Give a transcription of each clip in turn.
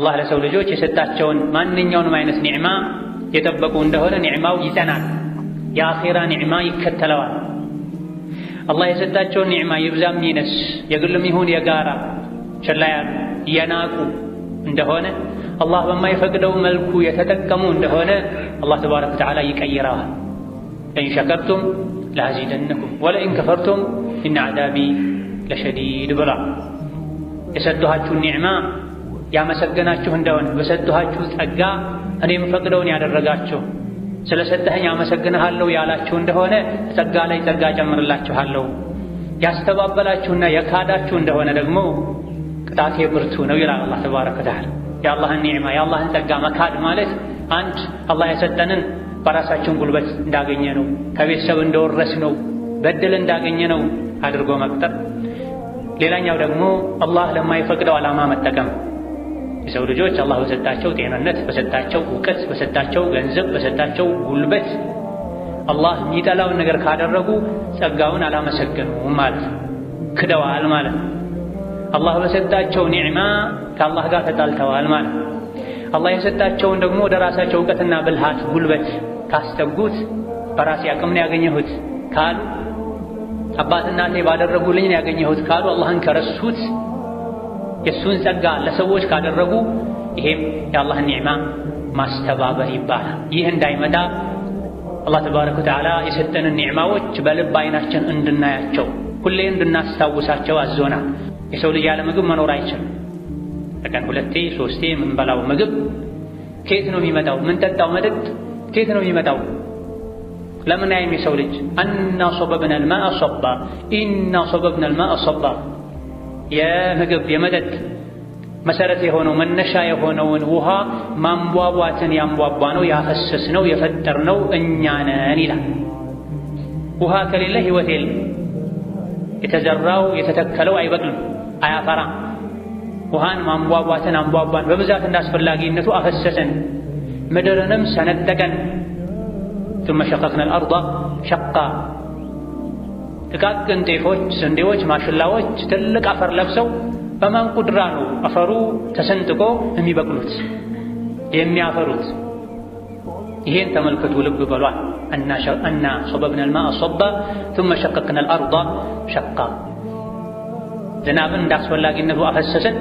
አላህ ለሰው ልጆች የሰጣቸውን ማንኛውንም አይነት ኒዕማ የጠበቁ እንደሆነ ኒዕማው ይጸናል፣ የአኼራ ኒዕማ ይከተለዋል። አላህ የሰጣቸውን ኒዕማ ይብዛም ይነስ የግልም ይሁን የጋራ ችላ ያሉ የናቁ እንደሆነ አላህ በማይፈቅደው መልኩ የተጠቀሙ እንደሆነ አላህ ተባረከ ወተዓላ ይቀይረዋል። ለኢን ሸከርቱም ለአዚደነኩም ወለኢን ከፈርቱም ኢነ ዐዛቢ ለሸዲድ ብላ የሰጠኋችሁን ኒዕማ ያመሰገናችሁ እንደሆነ በሰጠኋችሁ ጸጋ እኔ የምፈቅደውን ያደረጋችሁ ስለሰጠኸኝ አመሰግንሃለሁ ያላችሁ እንደሆነ ጸጋ ላይ ጸጋ ጨምርላችኋለሁ። ያስተባበላችሁና የካዳችሁ እንደሆነ ደግሞ ቅጣቴ ብርቱ ነው ይላል አላህ ተባረከ ወተዓላ። የአላህን ኒዕማ የአላህን ጸጋ መካድ ማለት አንድ አላህ የሰጠንን በራሳችን ጉልበት እንዳገኘ ነው፣ ከቤተሰብ እንደወረስ ነው፣ በድል እንዳገኘ ነው አድርጎ መቅጠር። ሌላኛው ደግሞ አላህ ለማይፈቅደው ዓላማ መጠቀም። የሰው ልጆች አላህ በሰጣቸው ጤንነት፣ በሰጣቸው እውቀት፣ በሰጣቸው ገንዘብ፣ በሰጣቸው ጉልበት አላህ የሚጠላውን ነገር ካደረጉ ጸጋውን አላመሰገኑም ማለት ነው፣ ክደዋል ማለት ነው። አላህ በሰጣቸው ኒዕማ ከአላህ ጋር ተጣልተዋል ማለት ነው። አላህ የሰጣቸውን ደግሞ ወደ ራሳቸው እውቀትና ብልሃት ጉልበት ካስጠጉት በራሴ አቅም ነው ያገኘሁት ካሉ፣ አባት እናቴ ባደረጉልኝ ነው ያገኘሁት ካሉ፣ አላህን ከረሱት የእሱን ጸጋ ለሰዎች ካደረጉ ይሄም የአላህን ኒዕማ ማስተባበር ይባላል። ይህ እንዳይመጣ አላህ ተባረከ ወተዓላ የሰጠንን ኒዕማዎች በልብ አይናችን እንድናያቸው ሁሌ እንድናስታውሳቸው አዞናል። የሰው ልጅ ያለ ምግብ መኖር አይችልም። በቀን 2 3 የምንበላው ምግብ ከየት ነው የሚመጣው? የምንጠጣው መጠጥ ከየት ነው የሚመጣው? ለምን አይም የሰው ልጅ አና ሶበብና ልማአ ሶባ ኢና ሶበብና ልማአ ሶባ የምግብ የመጠጥ መሰረት የሆነው መነሻ የሆነውን ውሃ ማንቧቧትን ያንቧቧ ነው ያፈሰስ ነው የፈጠር ነው እኛ ነን ይላል። ውሃ ከሌለ ህይወት የለም። የተዘራው የተተከለው አይበቅልም፣ አያፈራም። ውሃን ማንቧቧትን አንቧቧን በብዛት እንዳስፈላጊነቱ አፈሰሰን፣ ምድርንም ሰነጠቀን። ثم شققنا الأرض شقا ጥቃቅን ጤፎች፣ ስንዴዎች፣ ማሽላዎች ትልቅ አፈር ለብሰው በማን ቁድራ ነው አፈሩ ተሰንጥቆ የሚበቅሉት የሚያፈሩት? ይሄን ተመልከቱ፣ ልብ በሏል። አና ሶበብና الماء صبا ثم شققنا الأرض شقا ዝናብን እንዳስፈላጊነቱ አፈሰሰን።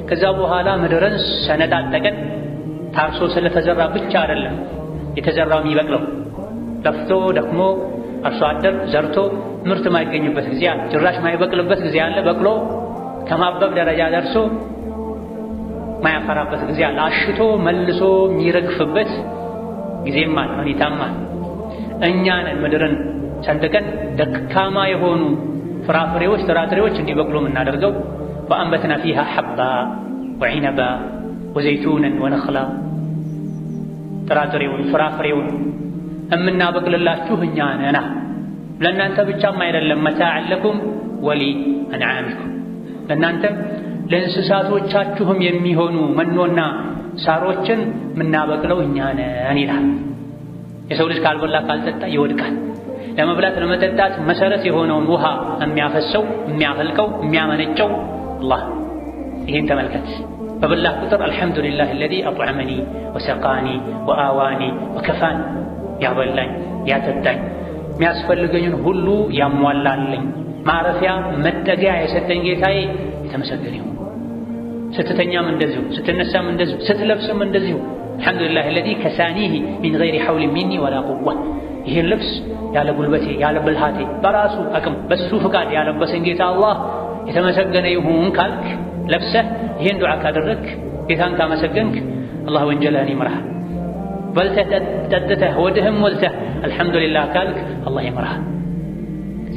ከዛ በኋላ ምድርን ሰነጣጠቀን። ታርሶ ስለተዘራ ብቻ አይደለም የተዘራው የሚበቅለው፣ ለፍቶ ደክሞ አርሶ አደር ዘርቶ ምርት ማይገኝበት ጊዜ አለ። ጭራሽ ማይበቅልበት ጊዜ አለ። በቅሎ ከማበብ ደረጃ ደርሶ ማያፈራበት ጊዜ አለ። አሽቶ መልሶ የሚረግፍበት ጊዜም አለ፣ ሁኔታም አለ። እኛ ነን ምድርን ሰንጥቀን ደካማ የሆኑ ፍራፍሬዎች፣ ጥራጥሬዎች እንዲበቅሉ የምናደርገው። ወአንበትና ፊሃ ሐባ ወዒነባ ወዘይቱነን ወነኽላ ጥራጥሬውን ፍራፍሬውን እምናበቅልላችሁ እኛ ነና። ለእናንተ ብቻም አይደለም፣ መታዕን ለኩም ወሊ አንዓሚኩም ለእናንተም ለእንስሳቶቻችሁም የሚሆኑ መኖና ሳሮችን የምናበቅለው እኛ ነን ይላል። የሰው ልጅ ካልበላ ካልጠጣ ይወድቃል። ለመብላት ለመጠጣት መሰረት የሆነውን ውሃ የሚያፈሰው የሚያፈልቀው የሚያመነጨው አላህ። ይህን ተመልከት። በበላህ ቁጥር አልሐምዱሊላህ አለዚ አጥዐመኒ ወሰቃኒ ወአዋኒ ወከፋኒ፣ ያበላኝ ያጠጣኝ የሚያስፈልገኝን ሁሉ ያሟላልኝ ማረፊያ መጠጊያ የሰጠኝ ጌታዬ የተመሰገነ ይሁን። ስትተኛም እንደዚሁ፣ ስትነሳም እንደዚሁ፣ ስትለብስም እንደዚሁ አልሐምዱሊላህ አለዚ ከሳኒሂ ሚን ገይሪ ሐውሊን ሚኒ ወላ ቁዋ። ይህን ልብስ ያለ ጉልበቴ ያለ ብልሃቴ በራሱ አቅም በሱ ፍቃድ ያለበሰኝ ጌታ አላህ የተመሰገነ ይሁን ካልክ፣ ለብሰህ ይህን ዱዓ ካደረግክ፣ ጌታን ካመሰገንክ አላህ ወንጀልህን ይምርሃል። በልተህ ጠጥተህ ወድህም ሞልተህ አልሐምዱሊላህ ካልክ አላህ ይምርሃል።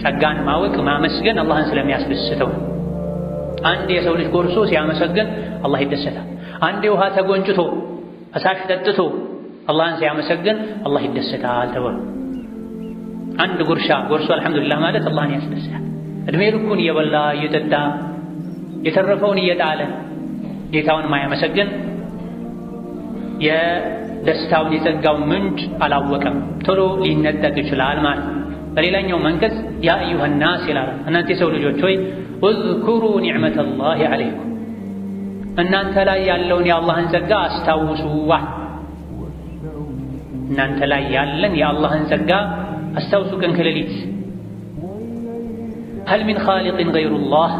ጸጋን ማወቅ ማመስገን አላህን ስለሚያስደስተው። አንድ የሰው ልጅ ጎርሶ ሲያመሰግን አላህ ይደሰታል። አንድ ውሃ ተጎንጭቶ ፈሳሽ ጠጥቶ አላህን ሲያመሰግን አላህ ይደሰታል ተብሎ አንድ ጉርሻ ጎርሶ አልሐምዱሊላህ ማለት አላህን ያስደስታል። እድሜ ልኩን እየበላ እየጠጣ የተረፈውን እየጣለ ጌታውን ማያመሰግን የደስታውን የጸጋውን ምንጭ አላወቀም፣ ቶሎ ሊነጠቅ ይችላል ማለት። በሌላኛው መንቀጽ ያ አዩሃ ናስ ይላል፣ እናንተ የሰው ልጆች ሆይ እዝኩሩ ኒዕመተላሂ ዐለይኩም እናንተ ላይ ያለውን የአላህን ጸጋ አስታውሱ። እናንተ ላይ ያለን የአላህን ጸጋ አስታውሱ ቀን ከሌሊት። ሀል ሚን ኻሊቅን ገይሩላህ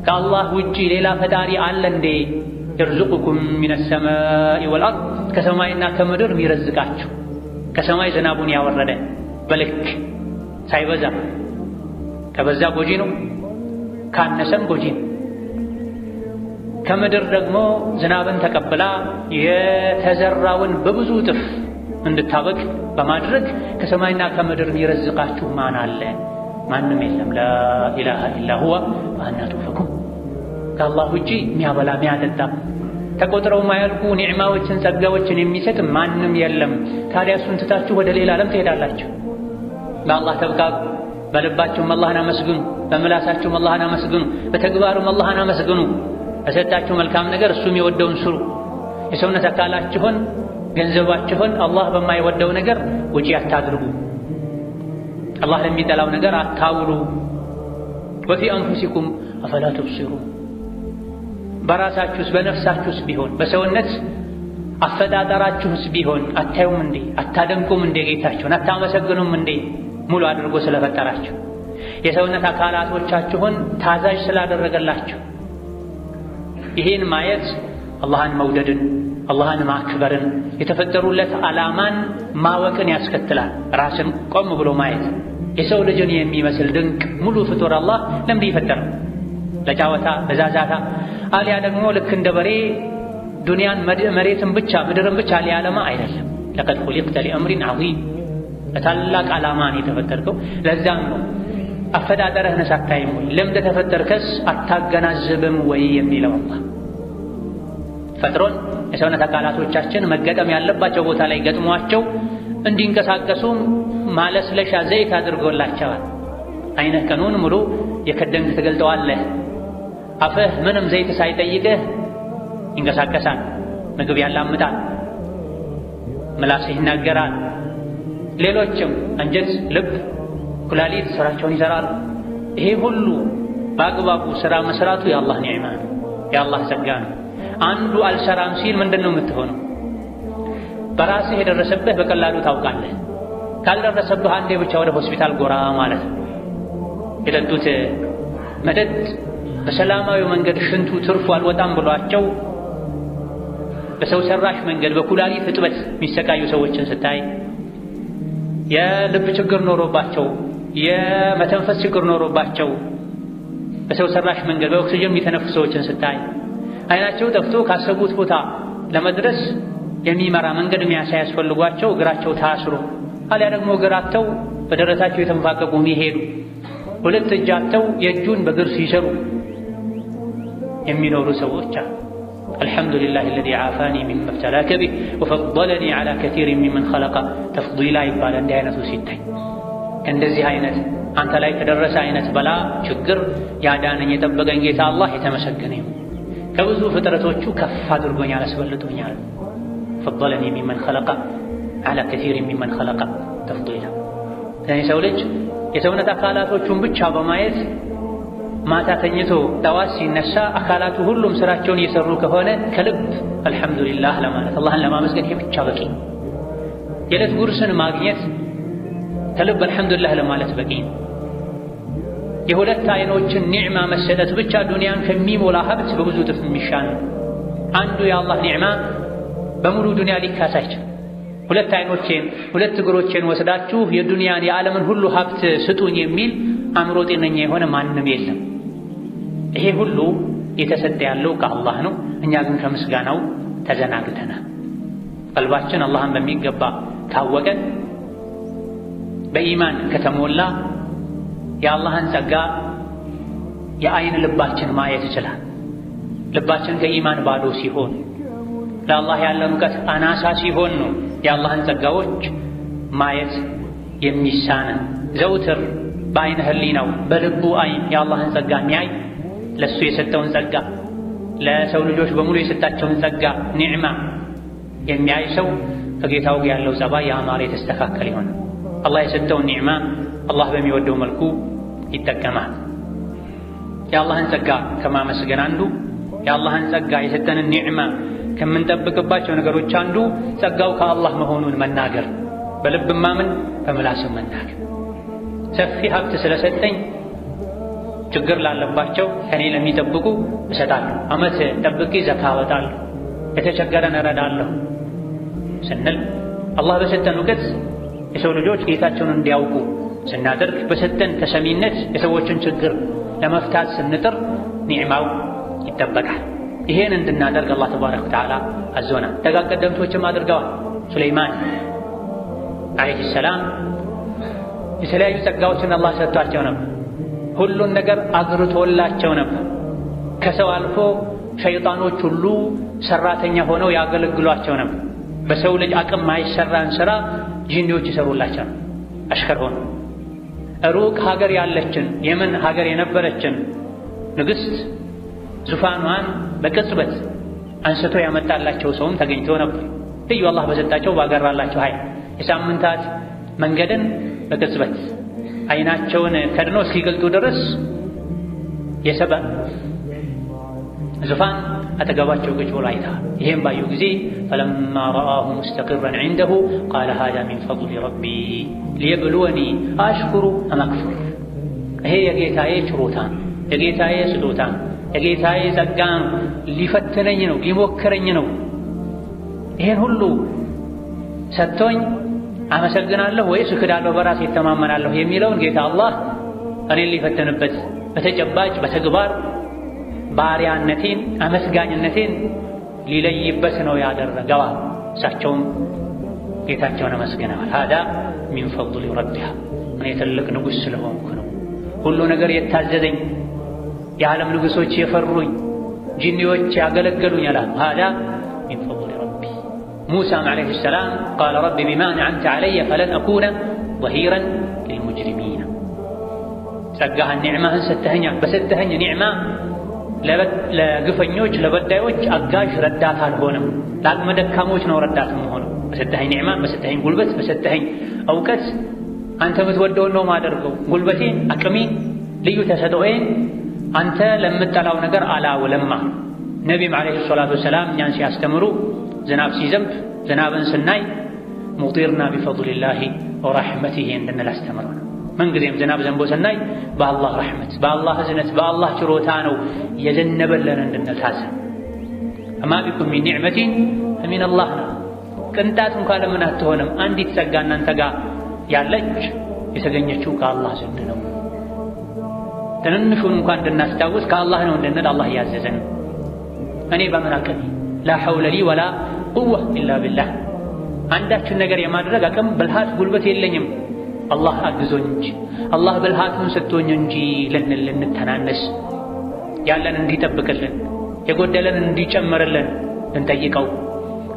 ከአላህ ውጪ ሌላ ፈጣሪ አለ እንዴ? የርዙቁኩም ሚነ ሰማኢ ወልአርድ ከሰማይና ከምድር የሚረዝቃችሁ ከሰማይ ዝናቡን ያወረደ በልክ ሳይበዛ፣ ከበዛ ጎጂ ነው፣ ካነሰም ጎጂ ነው። ከምድር ደግሞ ዝናብን ተቀብላ የተዘራውን በብዙ እጥፍ እንድታበቅ በማድረግ ከሰማይና ከምድር የሚረዝቃችሁ ማን አለ? ማንም የለም። ላኢላሃ ኢላ ሁወ ፈአና ቱፈኩን ከአላህ ውጪ የሚያበላ የሚያጠጣ ተቆጥረው ማያልቁ ኒዕማዎችን ጸጋዎችን የሚሰጥ ማንም የለም። ታዲያ እሱን ትታችሁ ወደ ሌላ ዓለም ትሄዳላችሁ። በአላህ ተብቃቁ። በልባችሁም አላህን አመስግኑ፣ በምላሳችሁም አላህን አመስግኑ፣ በተግባሩም አላህን አመስግኑ። በሰጣችሁ መልካም ነገር እሱ የሚወደውን ስሩ። የሰውነት አካላችሁን ገንዘባችሁን አላህ በማይወደው ነገር ውጪ አታድርጉ። አላህ ለሚጠላው ነገር አታውሉ። ወፊ አንፉሲኩም አፈላ ትብሲሩን በራሳችሁስ በነፍሳችሁስ ቢሆን በሰውነት አፈጣጠራችሁስ ቢሆን አታዩም እንዴ? አታደንቁም እንዴ? ጌታችሁን አታመሰግኑም እንዴ? ሙሉ አድርጎ ስለፈጠራችሁ የሰውነት አካላቶቻችሁን ታዛዥ ስላደረገላችሁ። ይህን ማየት አላህን መውደድን አላህን ማክበርን የተፈጠሩለት ዓላማን ማወቅን ያስከትላል። ራስን ቆም ብሎ ማየት የሰው ልጅን የሚመስል ድንቅ ሙሉ ፍጡር አላህ ለምን ይፈጠረ? ለጫወታ ለዛዛታ አልያ ደግሞ ልክ እንደ በሬ ዱንያን መሬትን ብቻ ምድርን ብቻ ሊያለማ አይደለም። ለቀድ ኹሊቅተ ሊአምሪን ዐዚም ለታላቅ ዓላማን የተፈጠርከው። ለዛም ነው አፈጣጠርህን ሳታይም ወይ ለምን ተፈጠርከስ አታገናዝብም ወይ የሚለው አላህ ፈጥሮን የሰውነት አካላቶቻችን መገጠም ያለባቸው ቦታ ላይ ገጥሟቸው እንዲንቀሳቀሱም ማለስለሻ ዘይት አድርጎላቸዋል። አይነህ ቀኑን ሙሉ የከደንክ ትገልጠዋለህ። አፍህ ምንም ዘይት ሳይጠይቅህ ይንቀሳቀሳል። ምግብ ያላምጣል፣ ምላስህ ይናገራል። ሌሎችም አንጀት፣ ልብ፣ ኩላሊት ስራቸውን ይሰራሉ። ይሄ ሁሉ በአግባቡ ስራ መስራቱ የአላህ ኒዕማ ነው፣ የአላህ ጸጋ ነው። አንዱ አልሰራም ሲል ምንድን ነው የምትሆነው? በራስህ የደረሰብህ በቀላሉ ታውቃለህ። ካልደረሰብህ አንዴ ብቻ ወደ ሆስፒታል ጎራ ማለት ነው። የጠጡት መጠጥ በሰላማዊ መንገድ ሽንቱ ትርፉ አልወጣም ብሏቸው በሰው ሰራሽ መንገድ በኩላሊት እጥበት የሚሰቃዩ ሰዎችን ስታይ፣ የልብ ችግር ኖሮባቸው የመተንፈስ ችግር ኖሮባቸው በሰው ሰራሽ መንገድ በኦክሲጅን የሚተነፍሱ ሰዎችን ስታይ፣ አይናቸው ጠፍቶ ካሰቡት ቦታ ለመድረስ የሚመራ መንገድ የሚያሳይ ያስፈልጓቸው እግራቸው ታስሮ አልያ ደግሞ እግራቸው በደረታቸው የተንፋቀቁ የሚሄዱ ሁለት እጃቸው የእጁን በግር ሲሰሩ የሚኖሩ ሰዎች አሉ። አልሐምዱሊላህ الذي عافاني مما ابتلاك به وفضلني على كثير ممن خلق تفضيلا ይባላል። እንዲህ አይነቱ ሲታይ እንደዚህ አይነት አንተ ላይ ከደረሰ አይነት በላ ችግር ያዳነኝ የጠበቀኝ ጌታ አላህ የተመሰገነ ይሁን። ከብዙ ፍጥረቶቹ ከፍ አድርጎኛል፣ አስበልጦኛል። فضلني ممن خلق على كثير ممن خلق تفضيلا። ሰው ልጅ የሰውነት አካላቶቹን ብቻ በማየት ማታ ተኝቶ ጠዋት ሲነሳ አካላቱ ሁሉም ስራቸውን እየሰሩ ከሆነ ከልብ አልሐምዱሊላህ ለማለት አላህን ለማመስገን ይሄ ብቻ በቂ ነው። የዕለት ጉርስን ማግኘት ከልብ አልሐምዱሊላህ ለማለት በቂ ነው። የሁለት አይኖችን ኒዕማ መሰጠት ብቻ ዱንያን ከሚሞላ ሀብት በብዙ እጥፍ የሚሻል ነው። አንዱ የአላህ ኒዕማ በሙሉ ዱንያ ሊካስ አይችልም። ሁለት አይኖቼን ሁለት እግሮቼን ወስዳችሁ የዱንያን የዓለምን ሁሉ ሀብት ስጡኝ የሚል አእምሮ ጤነኛ የሆነ ማንም የለም። ይሄ ሁሉ የተሰጠ ያለው ከአላህ ነው። እኛ ግን ከምስጋናው ተዘናግተናል። ቀልባችን አላህን በሚገባ ካወቀ በኢማን ከተሞላ የአላህን ጸጋ የአይን ልባችን ማየት ይችላል። ልባችን ከኢማን ባዶ ሲሆን ለአላህ ያለን እውቀት አናሳ ሲሆን ነው የአላህን ጸጋዎች ማየት የሚሳነን። ዘውትር በአይነ ህሊናው በልቡ አይን የአላህን ጸጋ የሚያይ ለሱ የሰጠውን ጸጋ ለሰው ልጆች በሙሉ የሰጣቸውን ጸጋ ኒዕማ የሚያይ ሰው ከጌታው ጋር ያለው ጸባይ ያማረ የተስተካከለ ይሆናል። አላህ የሰጠውን ኒዕማ አላህ በሚወደው መልኩ ይጠቀማል። የአላህን ጸጋ ከማመስገን አንዱ የአላህን ጸጋ የሰጠንን ኒዕማ ከምንጠብቅባቸው ነገሮች አንዱ ጸጋው ከአላህ መሆኑን መናገር፣ በልብ ማመን፣ በምላስም መናገር። ሰፊ ሀብት ስለሰጠኝ ችግር ላለባቸው ከኔ ለሚጠብቁ እሰጣለሁ፣ ዓመት ጠብቄ ዘካ አወጣለሁ፣ የተቸገረን እረዳለሁ ስንል አላህ በሰጠን እውቀት የሰው ልጆች ጌታቸውን እንዲያውቁ ስናደርግ፣ በሰጠን ተሰሚነት የሰዎችን ችግር ለመፍታት ስንጥር ኒዕማው ይጠበቃል። ይሄን እንድናደርግ አላህ ተባረከ ወተዓላ አዞናል። ደጋግ ቀደምቶችም አድርገዋል። ሱለይማን ዓለይሂ ሰላም የተለያዩ ጸጋዎችን አላህ ሰጥቷቸው ነበር። ሁሉን ነገር አግርቶላቸው ነበር። ከሰው አልፎ ሸይጣኖች ሁሉ ሰራተኛ ሆነው ያገለግሏቸው ነበር። በሰው ልጅ አቅም ማይሰራን ስራ ጂኒዎች ይሰሩላቸው ነበር። አሽከር ሆነው ሩቅ ሀገር ያለችን የመን ሀገር የነበረችን ንግሥት ዙፋኗን በቅጽበት አንስቶ ያመጣላቸው ሰውም ተገኝቶ ነበር። ልዩ አላህ በሰጣቸው ባገራላቸው ኃይል የሳምንታት መንገድን በቅጽበት አይናቸውን ከድኖ እስኪገልጡ ድረስ የሰባ ዙፋን አጠገባቸው ቁጭ ብሎ አይተዋል። ይሄን ባዩ ጊዜ ፈለማ ረአሁ ሙስተቅረን ዐንደሁ ቃለ ሃዛ ሚን ፈድሊ ረቢ ሊየብሉወኒ አሽኩሩ አም አክፉር። ይሄ የጌታዬ ችሮታ ነው፣ የጌታዬ ስጦታ ነው፣ የጌታዬ ጸጋ ነው፣ ሊፈትነኝ ነው፣ ሊሞክረኝ ነው። ይሄን ሁሉ ሰጥቶኝ አመሰግናለሁ ወይስ እክዳለሁ፣ በራሴ እተማመናለሁ የሚለውን ጌታ አላህ እኔን ሊፈትንበት በተጨባጭ በተግባር ባሪያነቴን አመስጋኝነቴን ሊለይበት ነው ያደረገው። እሳቸውም ጌታቸውን አመስግነዋል። ሃዳ ሚን ፈድሊ ረቢሃ፣ እኔ ትልቅ ንጉሥ ስለሆንኩ ነው ሁሉ ነገር የታዘዘኝ፣ የዓለም ንጉሶች የፈሩኝ፣ ጂኒዎች ያገለገሉኝ አላሉ። ሃዳ ሚን ፈድሊ ረቢ። ሙሳም ዓለይሂ ሰላም ቃለ ረቢ ቢማ አንዐምተ ዐለየ ፈለን አኩነ ظሂረን ሊልሙጅሪሚን። ጸጋህን ኒዕማህን ሰተኸኛል፣ በሰተኸኝ ኒዕማ ለግፈኞች ለበዳዮች አጋዥ ረዳት አልሆንም፣ ለአቅመ ደካሞች ነው ረዳት የምሆነው። በሰጠኸኝ ኒዕማ፣ በሰጠኸኝ ጉልበት፣ በሰጠኸኝ እውቀት አንተ የምትወደውን ነው ማደርገው። ጉልበቴን፣ አቅሜን፣ ልዩ ተሰጥኦዬን አንተ ለምጠላው ነገር አላውለማ። ነቢም ዓለይሂ ሰላቱ ወሰላም እኛን ሲያስተምሩ ዝናብ ሲዘንብ ዝናብን ስናይ ሙጢርና ቢፈድሊላሂ ወረሕመቲሂ እንድንል አስተምረው ነው። ምንጊዜም ዝናብ ዘንቦ ስናይ በአላህ ረሕመት፣ በአላህ እዝነት፣ በአላህ ችሮታ ነው የዘነበለን እንድንል ታዘን። እማ ቢኩም ሚን ኒዕመቲን ፈሚን አላህ ነው። ቅንጣት እንኳን ለምን አትሆንም አንዲት ጸጋ እናንተ ጋር ያለች የተገኘችው ከአላህ ዘንድ ነው። ትንንሹን እንኳን እንድናስታውስ ከአላህ ነው እንድንል አላህ እያዘዘን። እኔ በምን አቅሜ ላ ሐውለ ሊ ወላ ቁወ ኢላ ቢላህ፣ አንዳችን ነገር የማድረግ አቅም ብልሃት ጉልበት የለኝም አላህ አግዞኝ እንጂ አላህ ብልሃቱን ሰጥቶኝ እንጂ ልንል ልንተናነስ፣ ያለን እንዲጠብቅልን የጎደለን እንዲጨምርልን ልንጠይቀው፣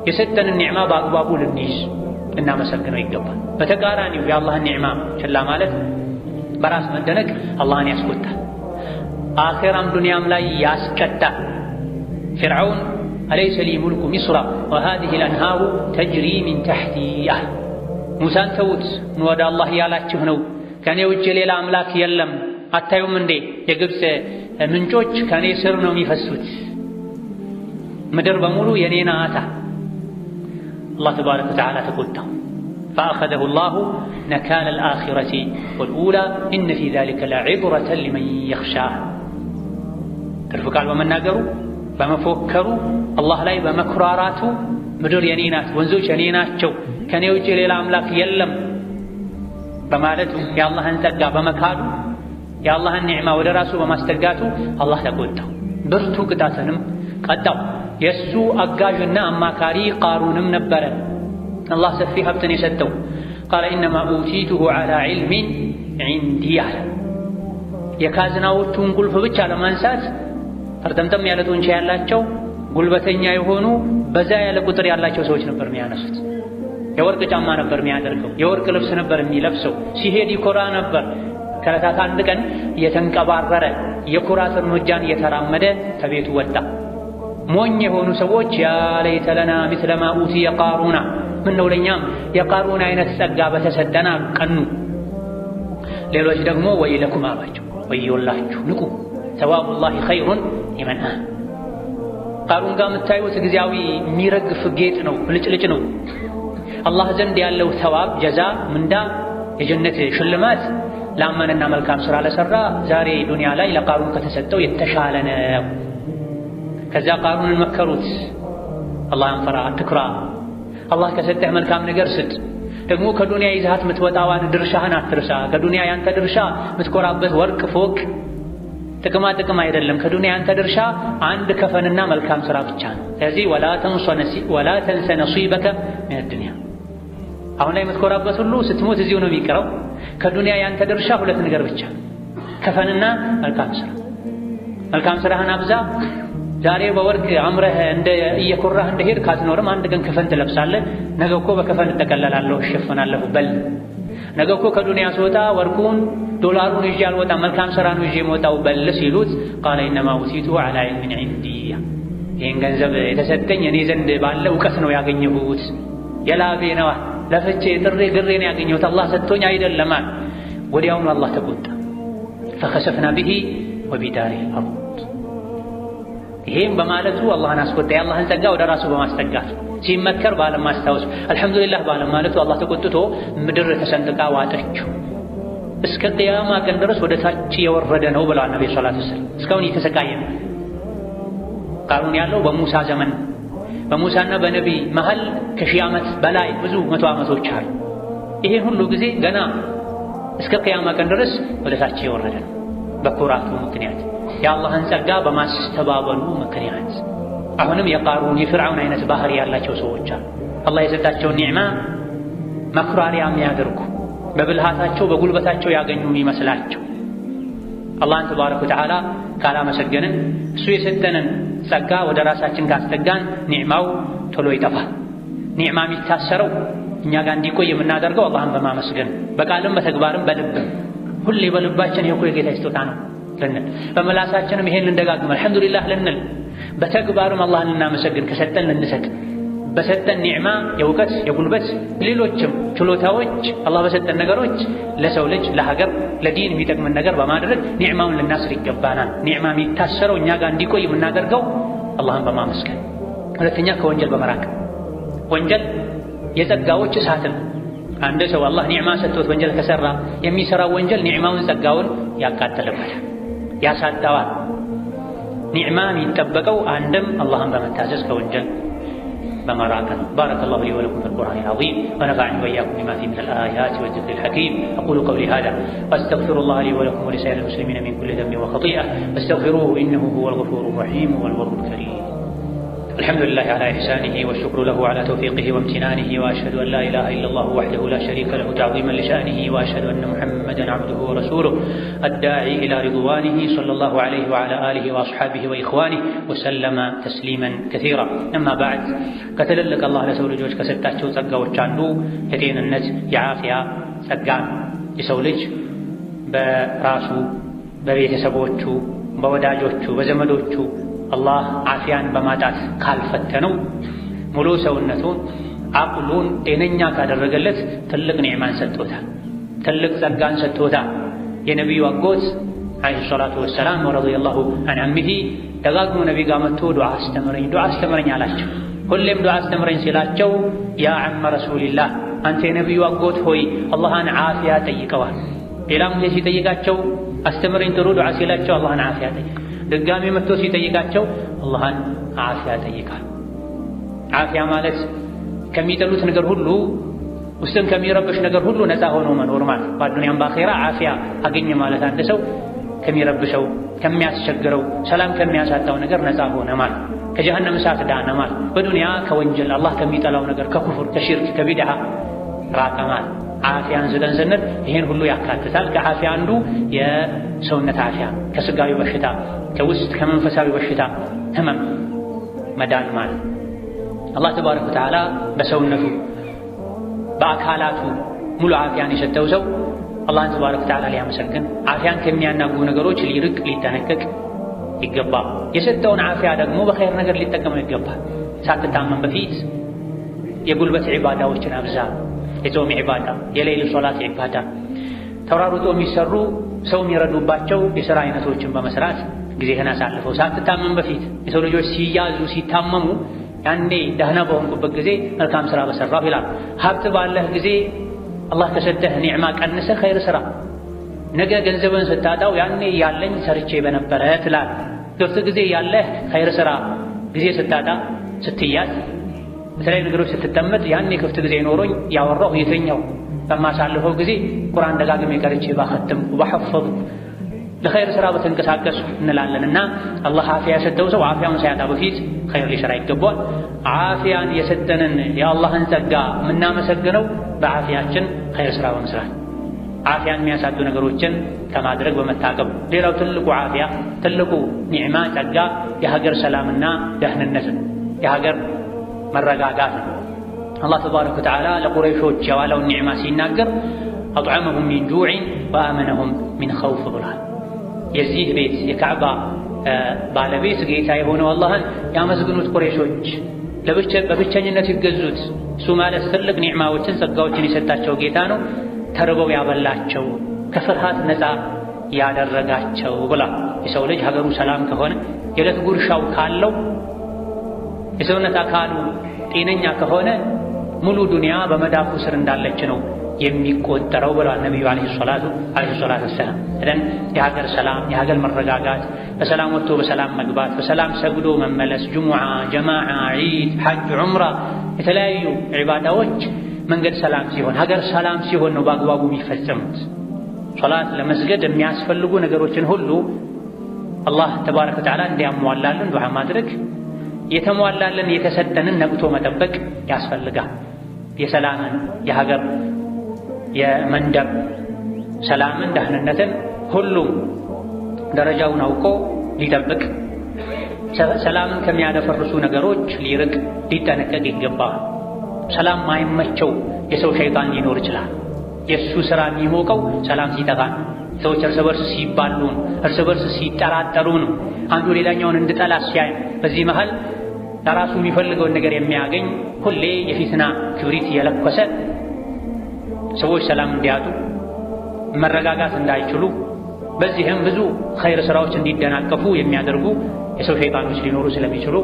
የሰጠንን ኒዕማ በአግባቡ ልንይዝ ልናመሰግነው ይገባል። በተቃራኒው የአላህን ኒዕማ ችላ ማለት በራስ መደነቅ አላህን ያስቆጣል፣ አኼራም ዱንያም ላይ ያስቀጣል። ፊርዓውን አለይሰ ሊ ሙልኩ ሚስራ ወሃዚሂ ልአንሃሩ ተጅሪ ሚን ተሕቲ አለ። ሙሳን ተዉት ወደ አላህ ያላችሁ ነው፣ ከኔ ውጭ ሌላ አምላክ የለም። አታዩም እንዴ የግብፅ ምንጮች ከኔ ስር ነው የሚፈሱት፣ ምድር በሙሉ የኔ ናታ። አላህ ተባረከ ወተዓላ ተቆጣው። ፈአኸዘሁ ላሁ ነካለ ልአኺረቲ ወልኡላ ኢነ ፊ ዛሊከ ለዕብረተን ሊመን የኽሻህ። ትርፍ ቃል በመናገሩ በመፎከሩ አላህ ላይ በመኩራራቱ ምድር የኔ ናት፣ ወንዞች የኔ ናቸው፣ ከኔ ውጭ ሌላ አምላክ የለም በማለቱ የአላህን ጸጋ በመካዱ የአላህን ኒዕማ ወደ ራሱ በማስጠጋቱ አላህ ተቆጣው፣ ብርቱ ቅጣትንም ቀጣው። የእሱ አጋዥና አማካሪ ቃሩንም ነበረ። አላህ ሰፊ ሀብትን የሰጠው ቃለ ኢነማ ኡቲቱሁ ዐላ ዒልሚን ዒንዲ አለ። የካዝናዎቹን ቁልፍ ብቻ ለማንሳት ፈርጠምጠም ያለ ጡንቻ ያላቸው ጉልበተኛ የሆኑ በዛ ያለ ቁጥር ያላቸው ሰዎች ነበር የሚያነሱት። የወርቅ ጫማ ነበር የሚያደርገው፣ የወርቅ ልብስ ነበር የሚለብሰው፣ ሲሄድ ይኮራ ነበር። ከዕለታት አንድ ቀን እየተንቀባረረ የኩራት እርምጃን እየተራመደ ከቤቱ ወጣ። ሞኝ የሆኑ ሰዎች ያ ለይተ ለና ሚስለ ማ ኡቲየ ቃሩና፣ ምነው ለእኛም የቃሩን አይነት ጸጋ በተሰጠና ቀኑ። ሌሎች ደግሞ ወይለኩም አሏቸው፣ ወዮላችሁ ንቁ፣ ሰዋቡላሂ ኸይሩን ሊመን ቃሩን ጋር የምታዩት ጊዜያዊ የሚረግፍ ጌጥ ነው፣ ብልጭልጭ ነው። አላህ ዘንድ ያለው ተዋብ ጀዛ ምንዳ የጀነት ሽልማት ላመነና መልካም ሥራ ለሠራ ዛሬ ዱንያ ላይ ለቃሩን ከተሰጠው የተሻለ ነው። ከዛ ቃሩንን መከሩት፣ አላህን ፈራ፣ አትኩራ፣ አላህ ከሰጠህ መልካም ነገር ስጥ። ደግሞ ከዱንያ ይዘሃት የምትወጣዋን ድርሻህን አትርሳ። ከዱንያ ያንተ ድርሻ የምትኮራበት ወርቅ፣ ፎቅ፣ ጥቅማ ጥቅም አይደለም። ከዱንያ ያንተ ድርሻ አንድ ከፈንና መልካም ሥራ ብቻ ነው። ስለዚህ ወላ ተንሰ ነሲበከ ሚነ ዱንያ። አሁን ላይ የምትኮራበት ሁሉ ስትሞት እዚሁ ነው የሚቀረው። ከዱንያ ያንተ ድርሻ ሁለት ነገር ብቻ፣ ከፈንና መልካም ሥራ። መልካም ሥራህን አብዛ። ዛሬ በወርቅ አምረህ እየኮራህ እንደሄድክ አትኖርም። አንድ ቀን ከፈን ትለብሳለህ። ነገ እኮ በከፈን እጠቀለላለሁ እሸፈናለሁ በል። ነገ እኮ ከዱንያ ስወጣ ወርቁን ዶላሩን ይዤ አልወጣም መልካም ሥራ ነው ይዤ የምወጣው በል ሲሉት ቃለ ኢነማ ኡቲቱሁ ዐላ ዒልሚን ዒንዲ፣ ይህን ገንዘብ የተሰጠኝ እኔ ዘንድ ባለ እውቀት ነው ያገኘሁት፣ የላቤ ነዋ፣ ለፍቼ ጥሬ ግሬን ያገኘሁት አላህ ሰጥቶኝ አይደለም። ወዲያውኑ አላህ ተቆጣ። ፈኸሰፍና ቢሂ ወቢዳሪሂል አርድ። ይሄም በማለቱ አላህን አስቆጣ። የአላህን ጸጋ ወደ ራሱ በማስጠጋት ሲመከር ባለም ማስታወስ አልሐምዱሊላህ ባለም ማለቱ አላህ ተቆጥቶ ምድር ተሰንጥቃ ዋጠችው። እስከ ቂያማ ቀን ድረስ ወደ ታች የወረደ ነው ብለዋል ነብዩ ሰለላሁ ዐለይሂ ወሰለም። እስካሁን እየተሰቃየ ነው። ቃሩን ያለው በሙሳ ዘመን፣ በሙሳና በነቢይ መሃል ከሺህ ዓመት በላይ ብዙ መቶ ዓመቶች አሉ። ይሄ ሁሉ ጊዜ ገና እስከ ቂያማ ቀን ድረስ ወደ ታች የወረደ ነው በኩራቱ ምክንያት፣ የአላህን ጸጋ በማስተባበሉ ምክንያት። አሁንም የቃሩን የፍርዓውን አይነት ባህሪ ያላቸው ሰዎች አሉ። አላህ የሰጣቸውን ኒዕማ መኩራሪያ የሚያደርጉ በብልሃታቸው በጉልበታቸው ያገኙ የሚመስላቸው። አላህን ተባረከ ወተዓላ ካላመሰገንን እሱ የሰጠንን ጸጋ ወደ ራሳችን ካስጠጋን ኒዕማው ቶሎ ይጠፋል። ኒዕማ የሚታሰረው እኛ ጋር እንዲቆይ የምናደርገው አላህን በማመስገን በቃልም በተግባርም በልብም ሁሌ በልባችን ይሄ እኮ የጌታ ስጦታ ነው ልንል፣ በመላሳችንም ይሄን ልንደጋግም አልሐምዱሊላህ ልንል፣ በተግባርም አላህን ልናመሰግን ከሰጠን ልንሰጥ፣ በሰጠን ኒዕማ የእውቀት የጉልበት ሌሎችም ችሎታዎች አላህ በሰጠን ነገሮች ለሰው ልጅ ለሀገር ለዲን የሚጠቅምን ነገር በማድረግ ኒዕማውን ልናስር ይገባናል። ኒዕማ የሚታሰረው እኛ ጋር እንዲቆይ የምናደርገው አላህን በማመስገን። ሁለተኛ ከወንጀል በመራቅ። ወንጀል የጸጋዎች እሳት ነው። አንድ ሰው አላህ ኒዕማ ሰጥቶት ወንጀል ከሰራ የሚሰራው ወንጀል ኒዕማውን ጸጋውን ያቃጥልበታል፣ ያሳጣዋል። ኒዕማ የሚጠበቀው አንድም አላህን በመታዘዝ ከወንጀል በመራቅ ነው። بارك الله لي ولكم في القرآن العظيم ونفعني وإياكم بما فيه من الآيات والذكر الحكيم. أقول قولي هذا وأستغفر الله لي ولكم ولسائر المسلمين من كل ذنب وخطيئة فاستغفروه إنه هو الغفور الرحيم والبر الكريم. الحمد لله على إحسانه والشكر له على توفيقه وامتنانه، وأشهد أن لا إله إلا الله وحده لا شريك له تعظيما لشأنه، وأشهد أن محمدا عبده ورسوله الداعي إلى رضوانه صلى الله عليه وعلى آله وأصحابه وإخوانه وسلم تسليما كثيرا. أما بعد كتللك الله لسول جوج كستاتشو ጸጋ ወቻንዱ የጤንነት የዓፊያ ጸጋ የሰው ልጅ በራሱ በቤተሰቦቹ በወዳጆቹ በዘመዶቹ አላህ ዓፊያን በማጣት ካልፈተነው ሙሉ ሰውነቱን አቅሉን ጤነኛ ካደረገለት ትልቅ ኒዕማን ሰጥቶታል፣ ትልቅ ጸጋን ሰጥቶታል። የነቢዩ አጎት ዓለይሂ ሰላቱ ወሰላም ወረዲየላሁ ዐን ዐሚሂ ደጋግሞ ነቢ ጋር መጥቶ ዱዓ አስተምረኝ አላቸው። ሁሌም ዱዓ አስተምረኝ ሲላቸው ያ ዐመ ረሱሊላህ አንተ የነቢዩ አጎት ሆይ አላህን ዓፊያ ጠይቀዋል። ሌላም ጊዜ ሲጠይቃቸው አስተምረኝ ጥሩ ዱዓ ሲላቸው አላህን ዓፊያ ጠይቀ፣ ድጋሜ መጥቶ ሲጠይቃቸው አላህን ዓፊያ ጠይቃል። ዓፊያ ማለት ከሚጠሉት ነገር ሁሉ ውስጥን ከሚረብሽ ነገር ሁሉ ነፃ ሆኖ መኖር ማለት፣ በአዱንያም በአኼራ ዓፊያ አገኘ ማለት አንድ ሰው ከሚረብሸው ከሚያስቸግረው ሰላም ከሚያሳጣው ነገር ነፃ ሆነ ማለት፣ ከጀሃነም እሳት ዳነ ማለት፣ በዱንያ ከወንጀል አላህ ከሚጠላው ነገር ከኩፍር ከሽርክ ከቢድዓ ራቀ ማለት። ዓፊያን ስጠን ስንል ይሄን ሁሉ ያካትታል። ከዓፊያ አንዱ የሰውነት ዓፊያ፣ ከስጋዊ በሽታ ከውስጥ ከመንፈሳዊ በሽታ ህመም መዳን ማለት። አላህ ተባረከ ወተዓላ በሰውነቱ በአካላቱ ሙሉ ዓፊያን የሰጠው ሰው አላህን ተባረከ ወተዓላ ሊያመሰግን፣ ዓፊያን ከሚያናጉ ነገሮች ሊርቅ ሊጠነቀቅ ይገባል። የሰጠውን ዓፊያ ደግሞ በኸይር ነገር ሊጠቀመው ይገባል። ሳትታመም በፊት የጉልበት ዒባዳዎችን አብዛ፣ የጾም ዒባዳ፣ የሌሊት ሶላት ዒባዳ፣ ተራሩጦ የሚሰሩ ሰው የሚረዱባቸው የሥራ አይነቶችን በመስራት ጊዜህን አሳልፈው ሳትታመም በፊት የሰው ልጆች ሲያዙ ሲታመሙ ያኔ ደህና በሆንኩበት ጊዜ መልካም ስራ በሰራሁ ይላል። ሀብት ባለህ ጊዜ አላህ ከሰጠህ ኒዕማ ቀንሰህ ኸይር ስራ። ነገ ገንዘብን ስታጣው ያኔ ያለኝ ሰርቼ በነበረ ትላለህ። ክፍት ጊዜ ያለህ ኸይር ስራ፣ ጊዜ ስታጣ ስትያዝ በተለያዩ ነገሮች ስትጠመድ ያኔ ክፍት ጊዜ ኖሮኝ ያወራሁ የተኛው በማሳልፈው ጊዜ ቁርአን ደጋግሜ ቀርቼ ባኸተምኩ ባሐፈظኩ ለኸይር ስራ በተንቀሳቀሱ እንላለንና አላህ አፊያ የሰጠው ሰው አፊያውን ሳያጣ በፊት ኸይር ሊሰራ ይገባል። አፊያን የሰጠንን የአላህን ጸጋ የምናመሰግነው በአፊያችን ኸይር ስራ በመስራት አፊያን የሚያሳጡ ነገሮችን ከማድረግ በመታቀብ። ሌላው ትልቁ አፊያ ትልቁ ኒዕማ ጸጋ የሀገር ሰላምና ደህንነት የሀገር መረጋጋት ነው። አላህ ተባረከ ወተዓላ ለቁረይሾች የዋለውን ኒዕማ ሲናገር አጥዐመሁም ሚን ጁዕን ወአመነሁም ሚን ኸውፍ ብሏል። የዚህ ቤት የካዕባ ባለቤት ጌታ የሆነው አላህን ያመስግኑት ቁረይሾች፣ በብቸኝነት ይገዙት። እሱ ማለት ትልቅ ኒዕማዎችን ጸጋዎችን የሰጣቸው ጌታ ነው። ተርበው ያበላቸው፣ ከፍርሃት ነፃ ያደረጋቸው ብላ። የሰው ልጅ ሀገሩ ሰላም ከሆነ የዕለት ጉርሻው ካለው የሰውነት አካሉ ጤነኛ ከሆነ ሙሉ ዱንያ በመዳፉ ስር እንዳለች ነው የሚቆጠረው ብለዋል ነቢዩ ዓለይሂ ሰላቱ ወሰላም። የሀገር ሰላም የሀገር መረጋጋት፣ በሰላም ወጥቶ በሰላም መግባት፣ በሰላም ሰግዶ መመለስ፣ ጅሙዓ፣ ጀማዓ፣ ዒድ፣ ሐጅ፣ ዑምራ የተለያዩ ዒባዳዎች መንገድ ሰላም ሲሆን ሀገር ሰላም ሲሆን ነው በአግባቡ የሚፈጸሙት። ሶላት ለመስገድ የሚያስፈልጉ ነገሮችን ሁሉ አላህ ተባረከ ወተዓላ እንዲያሟላልን ዱዓ ማድረግ፣ የተሟላልን የተሰጠንን ነቅቶ መጠበቅ ያስፈልጋል። የሰላምን የሀገር የመንደር ሰላምን ደህንነትን ሁሉም ደረጃውን አውቆ ሊጠብቅ፣ ሰላምን ከሚያደፈርሱ ነገሮች ሊርቅ ሊጠነቀቅ ይገባል። ሰላም ማይመቸው የሰው ሸይጣን ሊኖር ይችላል። የእሱ ሥራ የሚሞቀው ሰላም ሲጠፋ ነው። ሰዎች እርስ በርስ ሲባሉ ነው፣ እርስ በርስ ሲጠራጠሩ ነው፣ አንዱ ሌላኛውን እንድጠላ ሲያይ። በዚህ መሃል ለራሱ የሚፈልገውን ነገር የሚያገኝ ሁሌ የፊትና ክብሪት የለኮሰ ሰዎች ሰላም እንዲያጡ መረጋጋት እንዳይችሉ በዚህም ብዙ ኸይር ስራዎች እንዲደናቀፉ የሚያደርጉ የሰው ሸይጣኖች ሊኖሩ ስለሚችሉ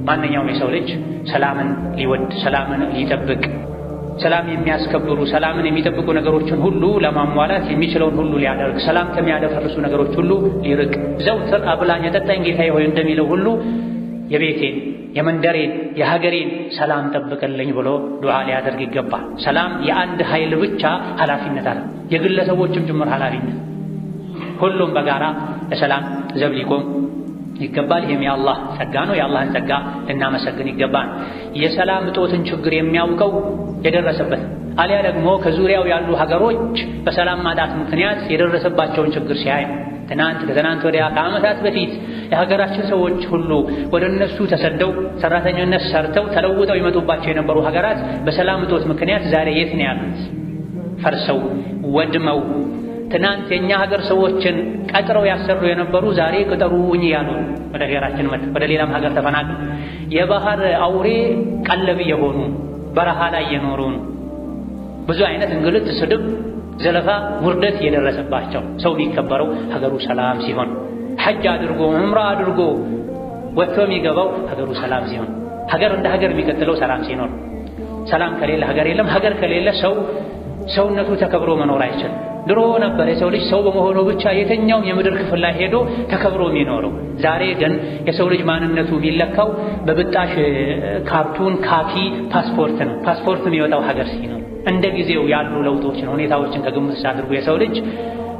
ማንኛውም የሰው ልጅ ሰላምን ሊወድ ሰላምን ሊጠብቅ ሰላም የሚያስከብሩ ሰላምን የሚጠብቁ ነገሮችን ሁሉ ለማሟላት የሚችለውን ሁሉ ሊያደርግ ሰላም ከሚያደፈርሱ ነገሮች ሁሉ ሊርቅ ዘውትር አብላኝ የጠጣኝ ጌታዬ ሆይ እንደሚለው ሁሉ የቤቴን የመንደሬን የሀገሬን ሰላም ጠብቅልኝ ብሎ ዱዓ ሊያደርግ ይገባል። ሰላም የአንድ ኃይል ብቻ ኃላፊነት አለ፣ የግለሰቦችም ጭምር ኃላፊነት። ሁሉም በጋራ ለሰላም ዘብ ሊቆም ይገባል። ይህም የአላህ ጸጋ ነው። የአላህን ጸጋ ልናመሰግን ይገባል። የሰላም እጦትን ችግር የሚያውቀው የደረሰበት አሊያ ደግሞ ከዙሪያው ያሉ ሀገሮች በሰላም ማጣት ምክንያት የደረሰባቸውን ችግር ሲያይ ከትናንት ወዲያ ከዓመታት በፊት የሀገራችን ሰዎች ሁሉ ወደ እነሱ ተሰደው ሰራተኝነት ሰርተው ተለውጠው ይመጡባቸው የነበሩ ሀገራት በሰላም እጦት ምክንያት ዛሬ የት ነው ያሉት? ፈርሰው ወድመው። ትናንት የኛ ሀገር ሰዎችን ቀጥረው ያሰሩ የነበሩ ዛሬ ቅጠሩኝ ያሉ ወደ ሀገራችን ወደ ሌላም ሀገር ተፈናቅለው የባህር አውሬ ቀለብ የሆኑ በረሃ ላይ የኖሩ ብዙ አይነት እንግልት፣ ስድብ፣ ዘለፋ፣ ውርደት የደረሰባቸው ሰው የሚከበረው ሀገሩ ሰላም ሲሆን፣ ሐጅ አድርጎ ዑምራ አድርጎ ወጥቶ የሚገባው ሀገሩ ሰላም ሲሆን፣ ሀገር እንደ ሀገር የሚቀጥለው ሰላም ሲኖር። ሰላም ከሌለ ሀገር የለም። ሀገር ከሌለ ሰውነቱ ተከብሮ መኖር አይችልም። ድሮ ነበር የሰው ልጅ ሰው በመሆኑ ብቻ የትኛውም የምድር ክፍል ላይ ሄዶ ተከብሮ የሚኖረው። ዛሬ ግን የሰው ልጅ ማንነቱ የሚለካው በብጣሽ ካርቱን ካኪ ፓስፖርት ነው። ፓስፖርት የሚወጣው ሀገር ሲኖር እንደ ጊዜው ያሉ ለውጦችን ሁኔታዎችን ከግምት አድርጎ የሰው ልጅ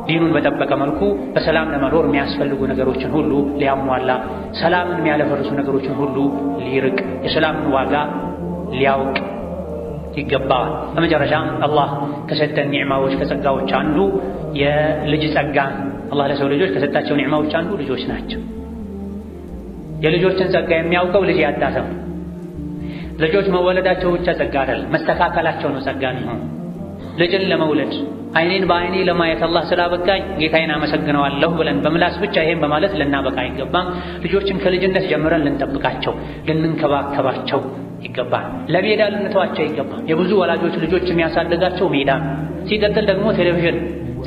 ዲኑን በጠበቀ መልኩ በሰላም ለመኖር የሚያስፈልጉ ነገሮችን ሁሉ ሊያሟላ፣ ሰላምን የሚያለፈርሱ ነገሮችን ሁሉ ሊርቅ፣ የሰላምን ዋጋ ሊያውቅ ይገባዋል። በመጨረሻም አላህ ከሰጠን ኒዕማዎች ከጸጋዎች አንዱ የልጅ ጸጋ። አላህ ለሰው ልጆች ከሰጣቸው ኒዕማዎች አንዱ ልጆች ናቸው። የልጆችን ጸጋ የሚያውቀው ልጅ ያጣ ሰው። ልጆች መወለዳቸው ብቻ ጸጋ አይደለም፣ መስተካከላቸው ነው ጸጋ ነው። ልጅን ለመውለድ አይኔን በአይኔ ለማየት አላህ ስላበቃኝ ጌታዬን አመሰግነዋለሁ ብለን በምላስ ብቻ ይሄን በማለት ልናበቃ አይገባም። ልጆችን ከልጅነት ጀምረን ልንጠብቃቸው ልንንከባከባቸው ይገባል። ለሜዳ ልንተዋቸው ይገባል። የብዙ ወላጆች ልጆች የሚያሳድጋቸው ሜዳ። ሲቀጥል ደግሞ ቴሌቪዥን፣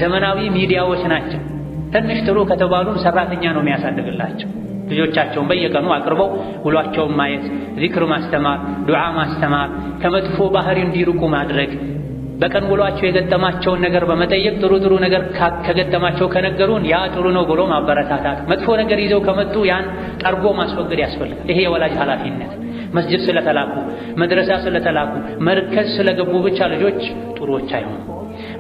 ዘመናዊ ሚዲያዎች ናቸው። ትንሽ ጥሩ ከተባሉን ሰራተኛ ነው የሚያሳድግላቸው። ልጆቻቸውን በየቀኑ አቅርበው ውሏቸውን ማየት፣ ዚክር ማስተማር፣ ዱዓ ማስተማር፣ ከመጥፎ ባህሪ እንዲርቁ ማድረግ፣ በቀን ውሏቸው የገጠማቸውን ነገር በመጠየቅ ጥሩ ነገር ከገጠማቸው ከነገሩን ያ ጥሩ ነው ብሎ ማበረታታት፣ መጥፎ ነገር ይዘው ከመጡ ያን ጠርጎ ማስወገድ ያስፈልጋል። ይሄ የወላጅ ኃላፊነት። መስጂድ ስለተላኩ መድረሳ ስለተላኩ መርከዝ ስለገቡ ብቻ ልጆች ጥሩዎች አይሆኑም።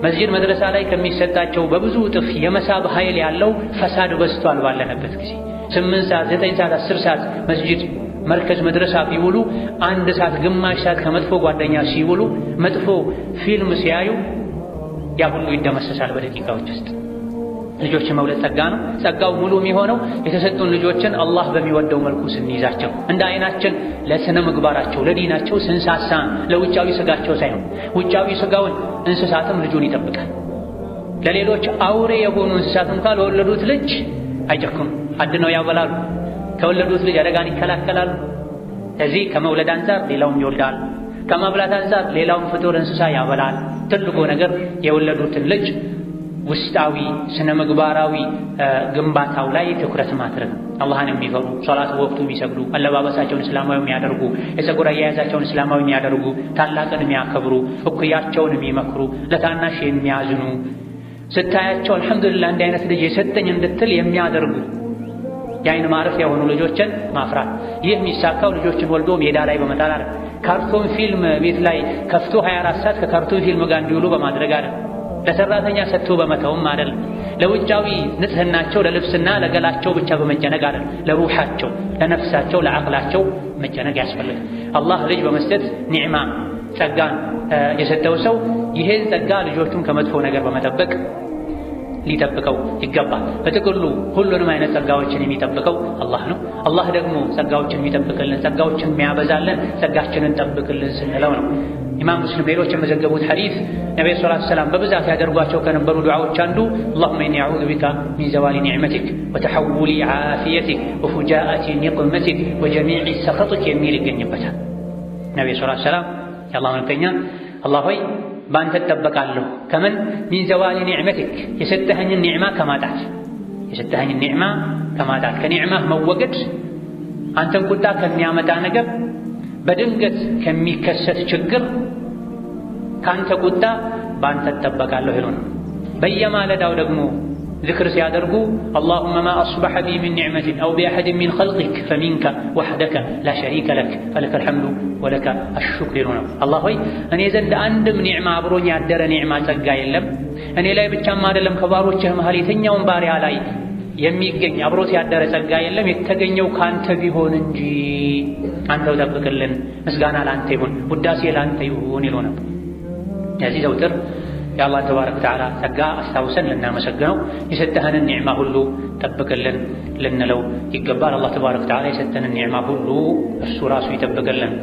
መስጂድ መድረሳ ላይ ከሚሰጣቸው በብዙ እጥፍ የመሳብ ኃይል ያለው ፈሳድ በዝቷል ባለንበት ጊዜ 8 ሰዓት 9 ሰዓት 10 ሰዓት መስጂድ መርከዝ መድረሳ ቢውሉ 1 ሰዓት ግማሽ ሰዓት ከመጥፎ ጓደኛ ሲውሉ መጥፎ ፊልም ሲያዩ ያ ሁሉ ይደመሰሳል በደቂቃዎች ውስጥ። ልጆች መውለድ ጸጋ ነው። ጸጋው ሙሉ የሚሆነው የተሰጡን ልጆችን አላህ በሚወደው መልኩ ስንይዛቸው፣ እንደ አይናችን ለስነ ምግባራቸው ለዲናቸው ስንሳሳ፣ ለውጫዊ ስጋቸው ሳይሆን። ውጫዊ ስጋውን እንስሳትም ልጁን ይጠብቃል። ለሌሎች አውሬ የሆኑ እንስሳት እንኳን ለወለዱት ልጅ አይጨክኑም፣ አድነው ያበላሉ። ከወለዱት ልጅ አደጋን ይከላከላሉ። ስለዚህ ከመውለድ አንፃር ሌላውም ይወልዳል፣ ከማብላት አንፃር ሌላውም ፍጡር እንስሳ ያበላል። ትልቁ ነገር የወለዱትን ልጅ ውስጣዊ ስነ ምግባራዊ ግንባታው ላይ ትኩረት ማድረግ። አላህን የሚፈሩ ሶላት በወቅቱ የሚሰግዱ፣ አለባበሳቸውን እስላማዊ የሚያደርጉ፣ የፀጉር አያያዛቸውን እስላማዊ የሚያደርጉ፣ ታላቅን የሚያከብሩ፣ እኩያቸውን የሚመክሩ፣ ለታናሽ የሚያዝኑ፣ ስታያቸው አልሐምዱሊላህ እንዲህ አይነት ልጅ የሰጠኝ እንድትል የሚያደርጉ የአይን ማረፊያ የሆኑ ልጆችን ማፍራት። ይህ የሚሳካው ልጆችን ወልዶ ሜዳ ላይ በመጣል አይደል፣ ካርቶን ፊልም ቤት ላይ ከፍቶ 24 ሰዓት ከካርቶን ፊልም ጋር እንዲውሉ በማድረግ አይደል፣ ለሰራተኛ ሰጥቶ በመተውም አይደል፣ ለውጫዊ ንጽህናቸው ለልብስና ለገላቸው ብቻ በመጨነቅ አይደል፣ ለሩሓቸው ለነፍሳቸው ለዓቅላቸው መጨነቅ ያስፈልጋል። አላህ ልጅ በመስጠት ኒዕማ ጸጋን የሰጠው ሰው ይሄን ጸጋ ልጆቹን ከመጥፎ ነገር በመጠበቅ ሊጠብቀው ይገባል። በጥቅሉ ሁሉንም አይነት ጸጋዎችን የሚጠብቀው አላህ ነው። አላህ ደግሞ ጸጋዎችን የሚጠብቅልን ጸጋዎችን የሚያበዛልን ጸጋችንን ጠብቅልን ስንለው ነው። ኢማም ሙስሊም ሌሎች የመዘገቡት ሐዲስ ነብዩ ሰለላሁ ዐለይሂ ወሰለም በብዛት ያደርጓቸው ከነበሩ ዱዓዎች አንዱ اللهم إني أعوذ بك من زوال نعمتك وتحول عافيتك وفجاءة نقمتك وجميع سخطك የሚል ይገኝበታል። ነብዩ ሰለላሁ ዐለይሂ ወሰለም የአላህ መልእክተኛ አላህ ሆይ በአንተ እጠበቃለሁ ከምን ሚን ዘዋሊ ኒዕመቲክ የሰጠኸኝን ኒዕማ ከማጣት ከኒዕማህ መወገድ፣ አንተን ቁጣ ከሚያመጣ ነገር፣ በድንገት ከሚከሰት ችግር ከአንተ ቁጣ በአንተ እጠበቃለሁ ይሉ ነው። በየማለዳው ደግሞ ذكر ሲያደርጉ اللهم ما أصبح بي من نعمة أو بأحد من خلقك فمنك وحدك لا شريك لك فلك الحمد ولك الشكر ነው። አላህ ሆይ እኔ ዘንድ አንድም ኒዕማ አብሮኝ ያደረ ኒዕማ ጸጋ የለም፣ እኔ ላይ ብቻም አይደለም ከባሮችህ መሃል የትኛውም ባሪያ ላይ የሚገኝ አብሮት ያደረ ጸጋ የለም፣ የተገኘው ካንተ ቢሆን እንጂ አንተው ጠብቅልን፣ ምስጋና ላንተ ይሁን፣ ውዳሴ ላንተ ይሁን ይሉ ነበር። የዚህ ዘውትር የአላህ ተባረከ ወተዓላ ጸጋ አስታውሰን ልናመሰግነው፣ የሰጠህንን ኒዕማ ሁሉ ጠብቅልን ልንለው ይገባል። አላህ ተባረከ ወተዓላ የሰጠንን ኒዕማ ሁሉ እሱ ራሱ ይጠብቅልን፣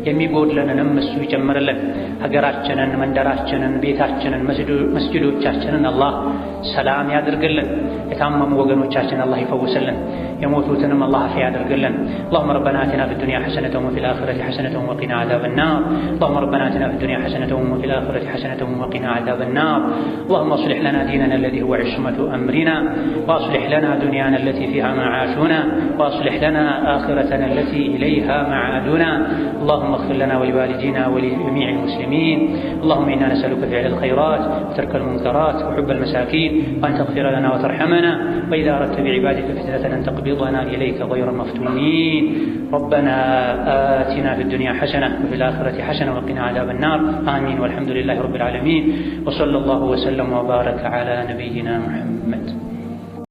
የሚጎድለንንም እሱ ይጨምርልን። ሀገራችንን፣ መንደራችንን፣ ቤታችንን፣ መስጂዶቻችንን አላህ ሰላም ያድርግልን። የታመሙ ወገኖቻችን አላህ ይፈውስልን፣ የሞቱትንም አላህ አፊያ ያድርግልን። اللهم ربنا آتنا في الدنيا حسنة وفي الآخرة حسنة وقنا عذاب النار. اللهم ربنا آتنا في الدنيا حسنة وفي الآخرة حسنة وقنا عذاب النار. اللهم اصلح لنا ديننا الذي هو عصمة أمرنا، وأصلح لنا دنيانا التي فيها معاشنا، وأصلح لنا آخرتنا التي إليها معادنا. اللهم اغفر لنا ولوالدينا ولجميع المسلمين. اللهم إنا نسألك فعل الخيرات وترك المنكرات وحب المساكين، وأن تغفر لنا وترحمنا، وإذا أردت بعبادك فتنة أن تقبضنا إليك غير مفتونين. ربنا آتنا في الدنيا حسنة وفي الآخرة حسنة وقنا عذاب النار. آمين والحمد لله رب العالمين، وصلى الله وسلم وبارك على نبينا محمد.